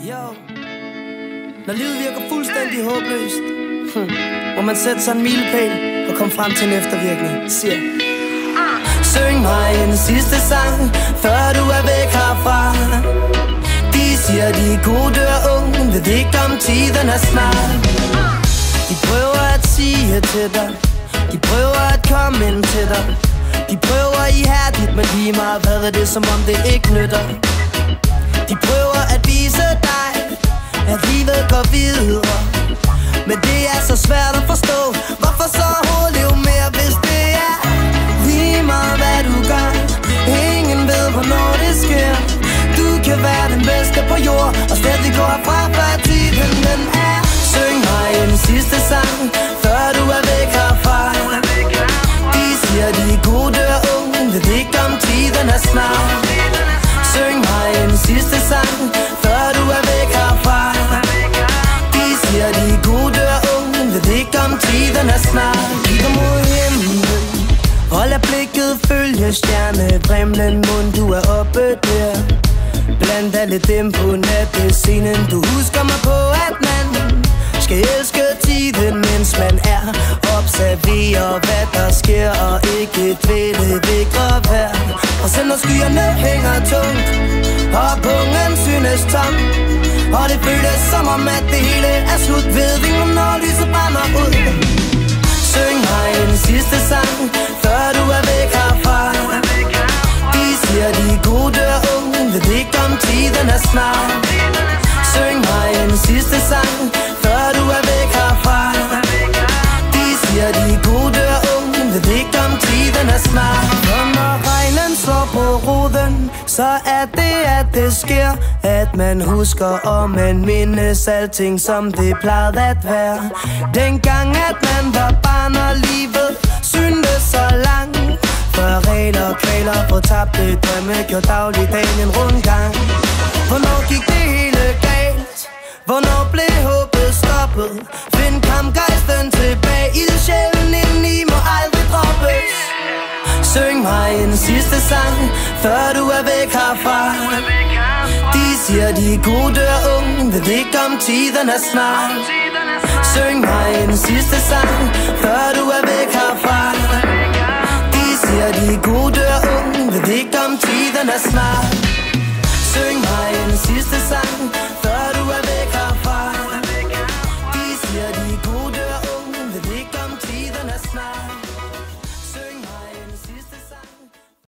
Jo, når livet virker fuldstændig håbløst, må man sætte sig en milepæl og komme frem til en eftervirkning. Siger: syng mig en sidste sang, før du er væk herfra. De siger, de gode dør unge, ved ikke om tiden er snart. De prøver at sige til dig, de prøver at komme ind til dig. De prøver ihærdigt, men lige meget hvad er det, som om det ikke nytter. De prøver at vise dig, at livet går videre, men det er så svært at forstå. Hvorfor så leve mere, hvis det er lige meget hvad du gør? Ingen ved hvornår det sker. Du kan være den bedste på jord og stadig gå herfra, før tiden den er. Syng mig en sidste sang, før du er væk herfra. De siger de gode dør unge, ved ikke om tiden er snart. Syng mig en sidste sang, før du er væk herfra. De siger de gode dør unge, ved ikke om tiden er snart. Kigger mod himlen og lad blikket følge stjernevrimlen, mund du er oppe der. Blandt alle dem på nattescenen, du husker mig på, at man skal elske tiden, mens man er. Observerer hvad der sker og ikke dvæle ved gravvejr. Og selv når skyerne hænger tungt og pungen synes tom, og det føles som om at det hele er slut, ved ingen når lyset brænder ud. Syng mig en sidste sang, før du er væk herfra. De siger de gode dør unge, ved ikke om tiden er snart. Syng mig en sidste sang, før du er væk herfra. De siger de gode dør unge, ved ikke om tiden er snart. Og når regnen slår på roden, så er det at det sker, at man husker og man mindes alting som det plejede at være. Dengang at man var barn og livet syntes så langt, for regler og kvaler på tabte drømme gjorde dagligdagen en rundgang. Hvornår gik det hele galt? Hvornår blev håbet stoppet? Find kampgejsten tilbage, ildsjælen indeni må aldrig droppes. Syng mig en sidste sang, før du er væk herfra. De siger de gode dør unge, ved ikke om tiden er snart. Syng mig en sidste sang, før du er væk herfra. De siger de gode dør unge, ved ikke om tiden er snart.